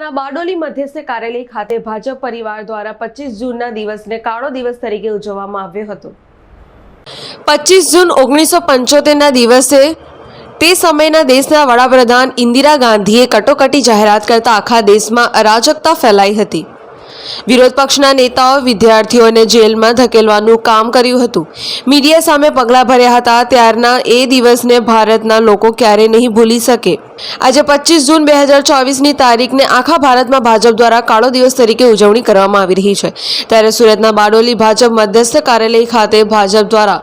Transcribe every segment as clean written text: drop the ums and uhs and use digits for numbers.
વડોદરાના બારડોલી મધ્યસ્થ કાર્યાલય ખાતે ભાજપ પરિવાર દ્વારા 25 જૂનના દિવસને કાળો દિવસ તરીકે ઉજવવામાં આવ્યો હતો। 25 જૂન 1975ના દિવસે તે સમયના દેશના વડાપ્રધાન ઇન્દિરા ગાંધીએ કટોકટી જાહેરાત કરતા આખા દેશમાં અરાજકતા ફેલાઈ હતી। વિરોધ પક્ષના નેતાઓ વિદ્યાર્થીઓને જેલમાં ધકેલવાનું કામ કર્યું હતું। મીડિયા સામે પગલાં ભર્યા હતા। ત્યારના એ દિવસને ભારતના લોકો ક્યારેય નહીં ભૂલી શકે। આજે 25 જૂન 2024ની તારીખને આખા ભારતમાં ભાજપ દ્વારા કાળો દિવસ તરીકે ઉજવણી કરવામાં આવી રહી છે। ત્યારે સુરતના બારડોલી ભાજપ મધ્યસ્થ કાર્યાલય ખાતે ભાજપ દ્વારા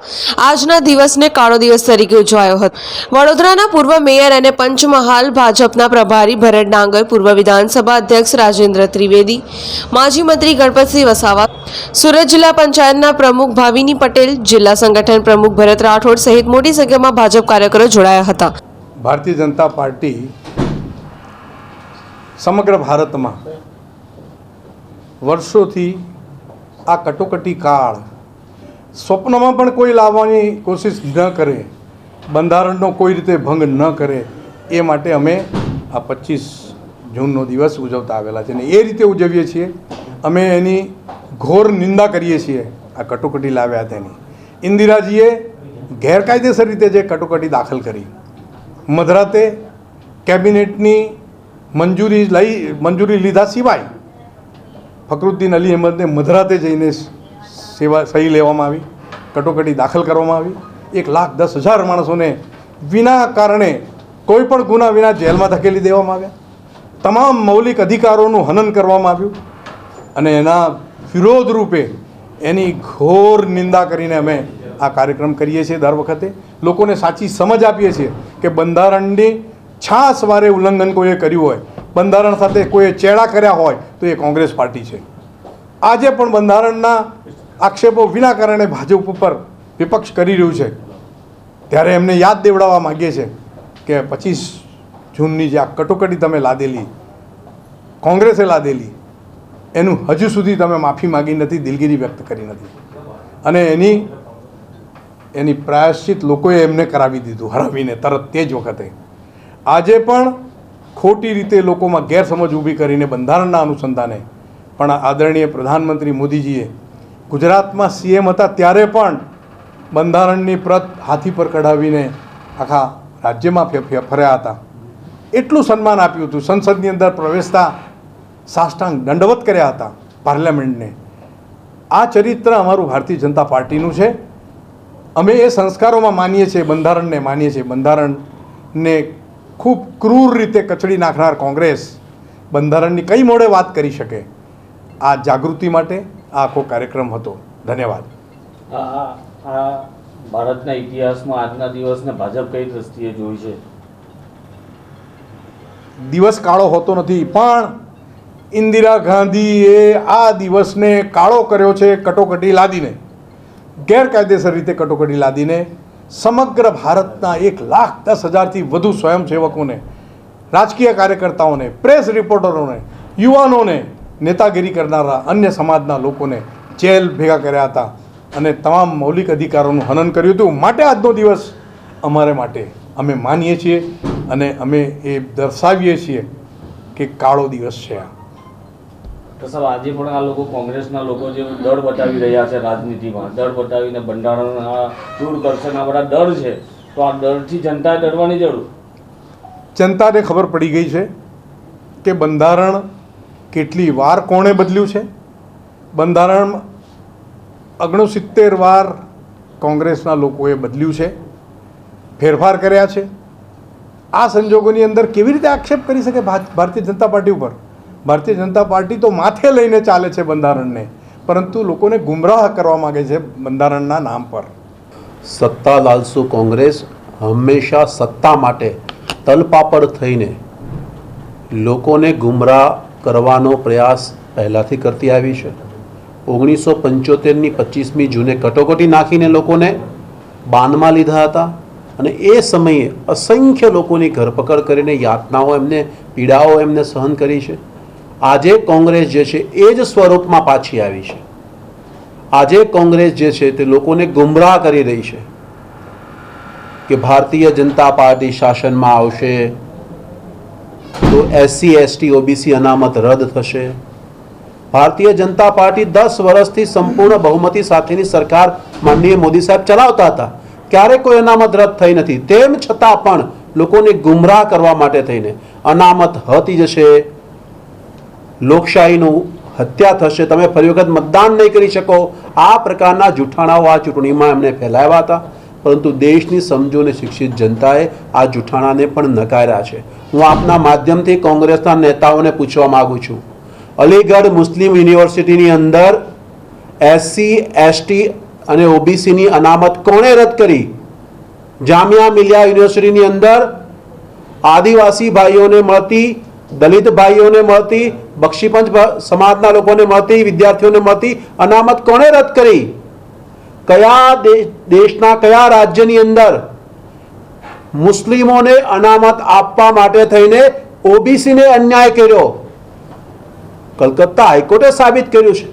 આજના દિવસને કાળો દિવસ તરીકે ઉજવાયો હતો। વડોદરાના પૂર્વ મેયર અને પંચમહાલ ભાજપના પ્રભારી ભરત ડાંગર, પૂર્વ વિધાનસભા અધ્યક્ષ રાજેન્દ્ર ત્રિવેદી, માજી મંત્રી ગણપતસિંહ વસાવા, સુરત જિલ્લા પંચાયતના પ્રમુખ ભાવિની પટેલ, જિલ્લા સંગઠન પ્રમુખ ભરત રાઠોડ સહિત મોટી સંખ્યામાં ભાજપ કાર્યકરો જોડાયા હતા। ભારતીય જનતા પાર્ટી સમગ્ર ભારતમાં વર્ષોથી આ કટોકટી કાળ સ્વપ્નમાં પણ કોઈ લાવવાની કોશિશ ન કરે, બંધારણનો કોઈ રીતે ભંગ ન કરે, એ માટે અમે આ 25 જૂનનો દિવસ ઉજવતા આવેલા છે અને એ રીતે ઉજવીએ છીએ। અમે એની ઘોર નિંદા કરીએ છીએ। આ કટોકટી લાવ્યા તેની ઇન્દિરાજીએ ગેરકાયદેસર રીતે જે કટોકટી દાખલ કરી, મધરાતે કેબિનેટની મંજૂરી લીધા સિવાય ફકરુદ્દીન અલી અહેમદને મધરાતે જઈને સહી લેવામાં આવી, કટોકટી દાખલ કરવામાં આવી। 1,10,000 માણસોને વિના કારણે કોઈ પણ ગુના વિના જેલમાં ધકેલી દેવામાં આવ્યા। તમામ મૌલિક અધિકારોનું હનન કરવામાં આવ્યું અને એના વિરોધ રૂપે એની ઘોર નિંદા કરીને અમે આ કાર્યક્રમ કરીએ છીએ। દર વખતે લોકોને સાચી સમજ આપીએ છીએ કે બંધારણની છાસવારે ઉલ્લંઘન કોઈએ કર્યું હોય, બંધારણ સાથે કોઈએ ચેડા કર્યા હોય તો એ કોંગ્રેસ પાર્ટી છે। આજે પણ બંધારણના આક્ષેપો વિના કારણે ભાજપ ઉપર વિપક્ષ કરી રહ્યું છે, ત્યારે એમને યાદ દેવડાવવા માગીએ છીએ કે 25 જૂનની જે આ કટોકટી તમે લાદેલી, કોંગ્રેસે લાદેલી, એનું હજુ સુધી તમે માફી માગી નથી, દિલગીરી વ્યક્ત કરી નથી અને એની પ્રાયશ્ચિત લોકોએ એમને કરાવી દીધું હરાવીને તરત તે જ વખતે। આજે પણ ખોટી રીતે લોકોમાં ગેરસમજ ઊભી કરીને બંધારણના અનુસંધાને પણ આદરણીય પ્રધાનમંત્રી મોદીજીએ ગુજરાતમાં CM હતા ત્યારે પણ બંધારણની પ્રત હાથી પર કઢાવીને આખા રાજ્યમાં ફર્યા હતા। એટલું સન્માન આપ્યું હતું, સંસદની અંદર પ્રવેશતા સાષ્ટાંગ દંડવત કર્યા હતા પાર્લામેન્ટને। આ ચરિત્ર અમારું ભારતીય જનતા પાર્ટીનું છે। અમે એ સંસ્કારોમાં માનીએ છીએ, બંધારણને માનીએ છીએ। બંધારણને ખૂબ ક્રૂર રીતે કચડી નાખનાર કોંગ્રેસ બંધારણની કઈ મોડે વાત કરી શકે? આ જાગૃતિ માટે આ આખો કાર્યક્રમ હતો। ધન્યવાદ। ભારતના ઇતિહાસમાં આજના દિવસને ભાજપ કઈ દ્રષ્ટિએ જોઈ છે? દિવસ કાળો હોતો નથી, પણ ઇન્દિરા ગાંધીએ આ દિવસને કાળો કર્યો છે કટોકટી લાદીને, ગેરકાયદેસર રીતે કટોકટી લાદીને। સમગ્ર ભારતના 1,10,000થી વધુ સ્વયંસેવકોને, રાજકીય કાર્યકર્તાઓને, પ્રેસ રિપોર્ટરોને, યુવાનોને, નેતાગીરી કરનારા અન્ય સમાજના લોકોને જેલ ભેગા કર્યા હતા અને તમામ મૌલિક અધિકારોનું હનન કર્યું હતું। માટે આજનો દિવસ અમારે માટે અમે માનીએ છીએ અને અમે એ દર્શાવીએ છીએ કે કાળો દિવસ છે આ। તો સાહેબ, આજે પણ આ લોકો, કોંગ્રેસના લોકો જે ડર બતાવી રહ્યા છે રાજનીતિમાં, ડર બતાવીને બંધારણ દૂર કરશે, આ બધા ડર છે, તો આ ડરથી જનતાએ ડરવાની જરૂર? જનતાને ખબર પડી ગઈ છે કે બંધારણ કેટલી વાર કોણે બદલ્યું છે। બંધારણ 69 વાર કોંગ્રેસના લોકોએ બદલ્યું છે, ફેરફાર કર્યા છે। આ સંજોગોની અંદર કેવી રીતે આક્ષેપ કરી શકે ભારતીય જનતા પાર્ટી ઉપર? ભારતીય જનતા પાર્ટી તો માથે લઈને ચાલે છે બંધારણને, પરંતુ લોકોને ગુમરાહ કરવા માગે છે બંધારણના નામ પર। સત્તા લાલસુ કોંગ્રેસ હંમેશા સત્તા માટે તલપાપડ થઈને લોકોને ગુમરાહ કરવાનો પ્રયાસ પહેલાંથી કરતી આવી છે। 1975ની 25મી જૂને કટોકટી નાખીને લોકોને બાનમાં લીધા હતા અને એ સમયે અસંખ્ય લોકોની ધરપકડ કરીને યાતનાઓ, એમને પીડાઓ એમને સહન કરી છે। આજે કોંગ્રેસ જે છે એ જ સ્વરૂપમાં પાછી આવી છે। આજે કોંગ્રેસ જે છે તે લોકોને ગુમરાહ કરી રહી છે કે ભારતીય જનતા પાર્ટી શાસનમાં આવશે તો SC ST OBC અનામત રદ થશે. ભારતીય જનતા પાર્ટી 10 વર્ષથી સંપૂર્ણ બહુમતી સાથેની સરકાર માનનીય મોદી સાહેબ ચલાવતા હતા, ક્યારે કોઈ અનામત રદ થઈ નથી. તેમ છતાં પણ લોકોને ગુમરાહ કરવા માટે થઈને અનામત હટી જશે, લોકશાહીનું હત્યા થશે, તમે ફરી વખત મતદાન નહીં કરી શકો, આ પ્રકારના જૂઠાણાઓ આ ચૂંટણીમાં એમણે ફેલાવ્યા હતા. પરંતુ દેશની સમજો અને શિક્ષિત જનતાએ આ જૂઠાણાને પણ નકાર્યા છે. હું આપના માધ્યમથી કોંગ્રેસના નેતાઓને પૂછવા માંગુ છું, અલીગઢ મુસ્લિમ યુનિવર્સિટીની અંદર SC ST અને OBCની અનામત કોણે રદ કરી? જામિયા મિલિયા યુનિવર્સિટીની અંદર આદિવાસી ભાઈઓને મળતી, દલિત ભાઈઓને મળતી, બક્ષીપંચ સમાજના લોકોને મળતી, વિદ્યાર્થીઓને મળતી અનામત કોણે રદ કરી? કયા દેશના કયા રાજ્યની અંદર મુસ્લિમોને અનામત આપવા માટે થઈને OBCને અન્યાય કર્યો? કલકત્તા હાઈકોર્ટે સાબિત કર્યું છે.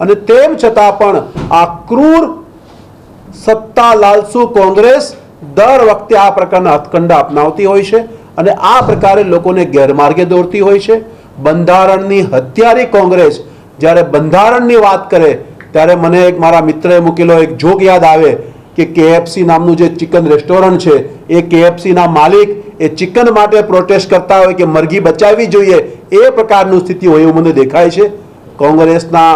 અને તેમ છતાં પણ આ ક્રૂર સત્તા લાલસુ કોંગ્રેસ દર વખતે આ પ્રકારના હથકંડા અપનાવતી હોય છે અને આ પ્રકારે લોકોને ગેરમાર્ગે દોરતી હોય છે. બંધારણની હત્યારી કોંગ્રેસ જ્યારે બંધારણની વાત કરે ત્યારે મને એક મારા મિત્રએ મૂકેલો એક જોક યાદ આવે કે KFC નામનું જે ચિકન રેસ્ટોરન્ટ છે, એ KFCના માલિક એ ચિકન માટે પ્રોટેસ્ટ કરતા હોય કે મરઘી બચાવવી જોઈએ, એ પ્રકારનું સ્થિતિ હોય એવું મને દેખાય છે. કોંગ્રેસના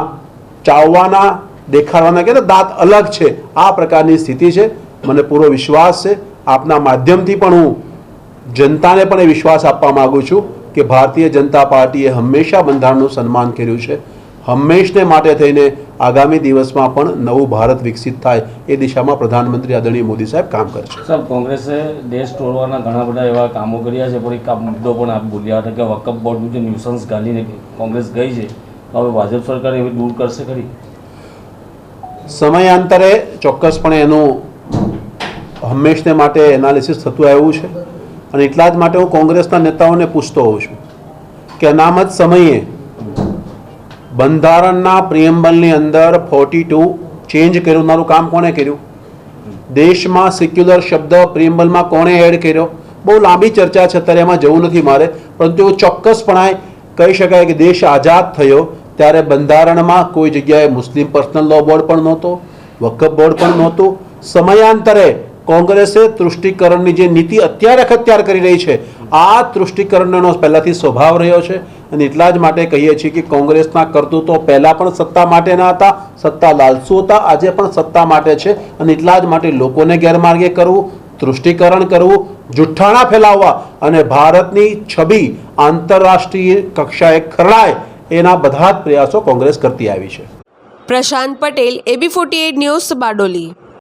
ચાવવાના, દેખાડવાના કે દાંત અલગ છે, આ પ્રકારની સ્થિતિ છે. મને પૂરો વિશ્વાસ છે, આપના માધ્યમથી પણ હું જનતાને પણ એ વિશ્વાસ આપવા માંગુ છું કે ભારતીય જનતા પાર્ટીએ હંમેશા બંધારણનું સન્માન કર્યું છે. હંમેશને માટે થઈને આગામી દિવસમાં પણ નવું ભારત વિકસિત થાય એ દિશામાં પ્રધાનમંત્રી આદરણીય મોદી સાહેબ કામ કરશે. સાહેબ, કોંગ્રેસે દેશ તોડવાના ઘણા બધા એવા કામો કર્યા છે, પણ એક આ મુદ્દો પણ આપ બોલ્યા હતા કે વકફ બોર્ડનું જે ન્યુસન્સ ગાલીને કોંગ્રેસ ગઈ છે, તો હવે ભાજપ સરકાર એવી દૂર કરશે ખરી? સમયાંતરે ચોક્કસપણે એનું હંમેશને માટે એનાલિસિસ થતું આવ્યું છે અને એટલા જ માટે હું કોંગ્રેસના નેતાઓને પૂછતો હોઉં છું કે અનામત સમયે બંધારણના પ્રિએમ્બલની અંદર 42 ચેન્જ કરનારું કામ કોણે કર્યું? દેશમાં સિક્યુલર શબ્દ પ્રિએમ્બલમાં કોણે એડ કર્યો? બહુ લાંબી ચર્ચા છે, અત્યારે એમાં જવું નથી મારે, પરંતુ એવું ચોક્કસપણે કહી શકાય કે દેશ આઝાદ થયો ત્યારે બંધારણમાં કોઈ જગ્યાએ મુસ્લિમ પર્સનલ લો બોર્ડ પણ નહોતો, વકફ બોર્ડ પણ નહોતું. સમયાંતરે કોંગ્રેસે તૃષ્ટિકરણની જે નીતિ અત્યારે કરી રહી છે, આ તૃષ્ટિકરણનો પહેલાથી સ્વભાવ રહ્યો છે અને એટલા જ માટે કહીએ છીએ કે કોંગ્રેસના કરતૂતો પહેલા પણ સત્તા માટેના હતા, સત્તા લાલસુ હતા, આજે પણ સત્તા માટે છે અને એટલા જ માટે લોકોને ગેરમાર્ગે કરવું, તૃષ્ટિકરણ કરવું, જુઠ્ઠાણા ફેલાવવા અને ભારતની છબી આંતરરાષ્ટ્રીય કક્ષાએ ખરડાય એના બધા જ પ્રયાસો કોંગ્રેસ કરતી આવી છે. પ્રશાંત પટેલ, AB48 ન્યૂઝ, બારડોલી.